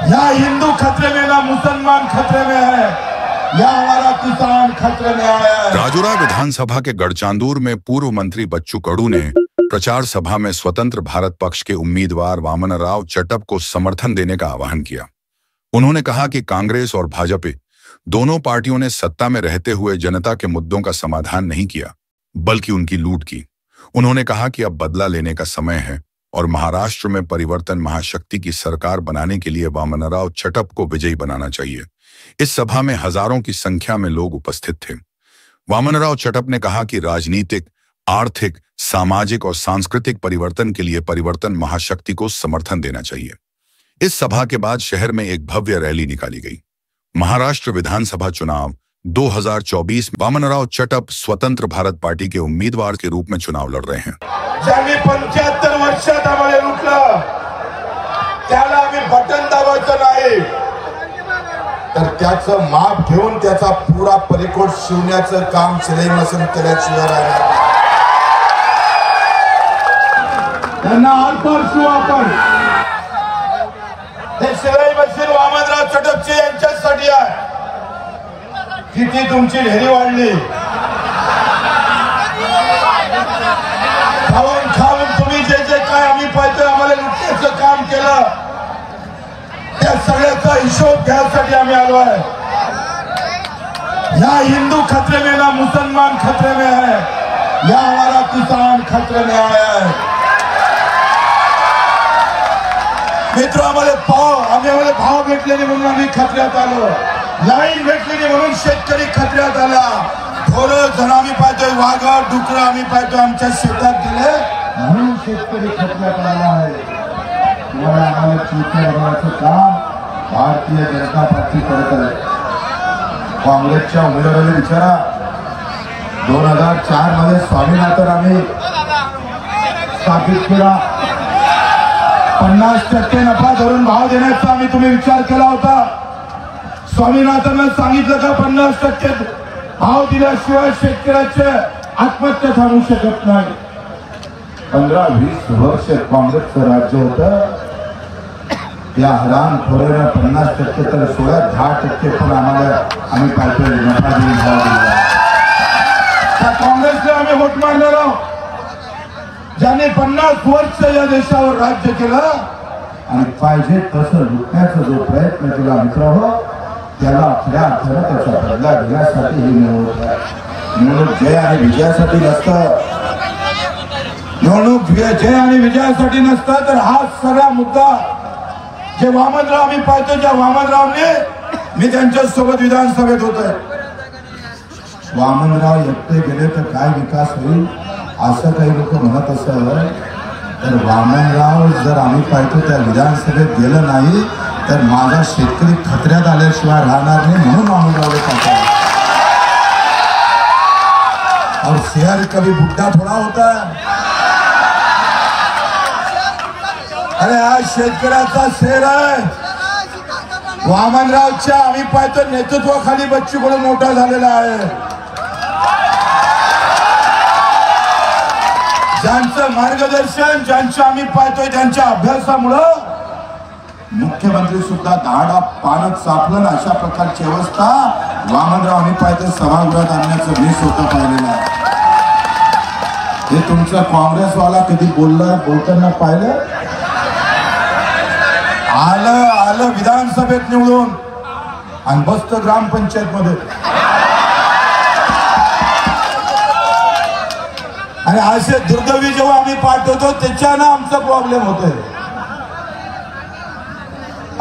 या हिंदू खतरे में ना मुसलमान खतरे में है, या हमारा किसान खतरे में आया है। राजौरा विधानसभा के गढ़चांदूर में पूर्व मंत्री बच्चू कडू ने प्रचार सभा में स्वतंत्र भारत पक्ष के उम्मीदवार वामनराव चटप को समर्थन देने का आह्वान किया। उन्होंने कहा कि कांग्रेस और भाजपा दोनों पार्टियों ने सत्ता में रहते हुए जनता के मुद्दों का समाधान नहीं किया, बल्कि उनकी लूट की। उन्होंने कहा कि अब बदला लेने का समय है और महाराष्ट्र में परिवर्तन महाशक्ति की सरकार बनाने के लिए वामनराव चटप को विजयी बनाना चाहिए। इस सभा में हजारों की संख्या में लोग उपस्थित थे। वामनराव चटप ने कहा कि राजनीतिक, आर्थिक, सामाजिक और सांस्कृतिक परिवर्तन के लिए परिवर्तन महाशक्ति को समर्थन देना चाहिए। इस सभा के बाद शहर में एक भव्य रैली निकाली गई। महाराष्ट्र विधानसभा चुनाव 2024 वामनराव चटप स्वतंत्र भारत पार्टी के उम्मीदवार के रूप में चुनाव लड़ रहे हैं। ज्यांनी 75 वर्षात आम्हाला लुटलं, त्याला आम्ही बटन दाबायचं नाही, तर त्याचं माप घेऊन त्याचा पुरा परिकोट शिवण्याचं काम शिलाई मशीन केल्याशिवाय राहणार त्यांना आरपार शिव आपण हे शिलाई मशीन वामनराव चटपचे यांच्यासाठी आहे। किती तुमची ढेरी वाढली, खाऊन खाऊन तुम्ही जे जे काय आम्ही पाहिजे आम्हाला लुटण्याचं काम केलं, त्या सगळ्याचा हिशोब घ्यायसाठी आम्ही आलो आहे। या हिंदू खतरे में ना मुसलमान खतरे में है, या हमारा किसान खतरे में आया है। मित्र आम्हाला भाव भेटले नाही म्हणून आम्ही खतऱ्यात आलो, लाईन भेटली नाही म्हणून शेतकरी खतऱ्यात आला। थोडं जण आम्ही पाहतोय वाघ डुकरं आम्ही पाहतोय आमच्या शेतात गेले म्हणून शेतकरी खतऱ्यात आला आहे। मला आम्हाला चित्रणाचं काम भारतीय जनता पार्टी करत आहे। काँग्रेसच्या उमेदवाराला विचारा, 2004 मध्ये स्वामीनाथन आम्ही स्थापित केला, 50% नफा धरून भाव देण्याचा आम्ही तुम्ही विचार केला होता। स्वामीनाथनने सांगितलं का 50% भाव दिल्याशिवाय शेतकऱ्याचे आत्महत्या थांबू शकत नाही। 15-20 वर्ष काँग्रेसचं राज्य होतं, या हरामखोरांना 50% तर 16-10% पण आम्ही पाहिजे नफा देऊन भाव दिला। त्या काँग्रेसला आम्ही वोट मारणार आहोत, ज्याने 50 वर्ष या देशावर राज्य केलं आणि पाहिजे तसं लुटण्याचा जो प्रयत्न केला मित्रांनो, त्याला आपल्या अर्थानं त्याचा बदला घेण्यासाठी ही निवडणूक आहे। निवडणूक जय आणि विजयासाठी नसतं, निवडणूक जय आणि विजयासाठी नसतं, तर हा सगळा मुद्दा जे वामनराव आम्ही पाहतो, ज्या वामनरावने मी त्यांच्या सोबत विधानसभेत होतोय, वामनराव एकटे गेले तर काय विकास होईल असं काही लोक म्हणत असतं, तर वामनराव जर आम्ही पाहतो त्या विधानसभेत गेलं नाही तर माझा शेतकरी खतऱ्यात आल्याशिवाय राहणार नाही, म्हणून वामनराव पाहतो। और शेर कभी बुड्ढा थोड़ा होता है, अरे आज शेतकऱ्याचा शेर आहे। वामनरावच्या आम्ही पाहतो नेतृत्वाखाली बच्चू कडू मोठा झालेला आहे, ज्यांचं मार्गदर्शन, ज्यांचं आम्ही पाहतोय त्यांच्या अभ्यासामुळं मुख्यमंत्री सुद्धा दाडा पानत सापलं, अशा प्रकारची अवस्था वामनराव आम्ही पाहतोय सभागृहात आणण्याचं मी स्वतः पाहिलेलं आहे। हे तुमचा काँग्रेसवाला कधी बोलताना पाहिलं? आलं विधानसभेत निवडून आणि बसतं ग्रामपंचायत मध्ये, आणि असे दुर्दैवी जेव्हा आम्ही पाठवतो त्याच्यानं आमचा प्रॉब्लेम होतोय।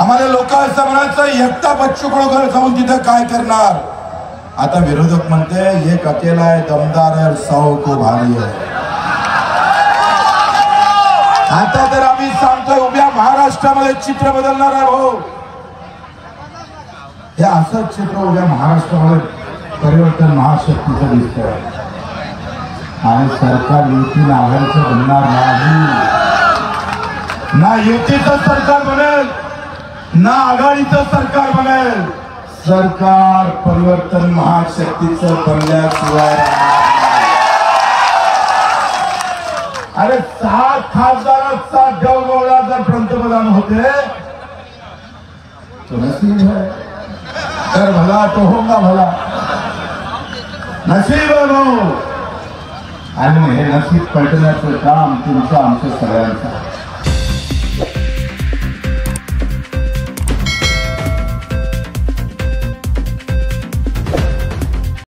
आम्हाला लोक असं म्हणायचं एकटा बच्चू कडू जाऊन तिथं काय करणार। आता विरोधक म्हणते एक अकेला है दमदार है 100 को भारी है। आता तर आम्ही सांगतोय उभ्या महाराष्ट्रामध्ये चित्र बदलणार आहे भाऊ, हे असंच चित्र उभ्या महाराष्ट्रामध्ये परिवर्तन महाशक्तीचं दिसतंय। आणि सरकार युतीनं आघाडीचं बनणार नाही, ना युतीचं सरकार बनेल ना आघाडीचं सरकार बनेल, सरकार परिवर्तन महाशक्तीचं बनल्याशिवाय। अरे 7 खासदारात 7 गवगवळा जर पंतप्रधान होते तो नसीब है, कर भला तो होगा भला, नसीब आहे भाऊ. आणि हे नसीब पलटण्याचं काम तुमचं आमचं सगळ्यांचं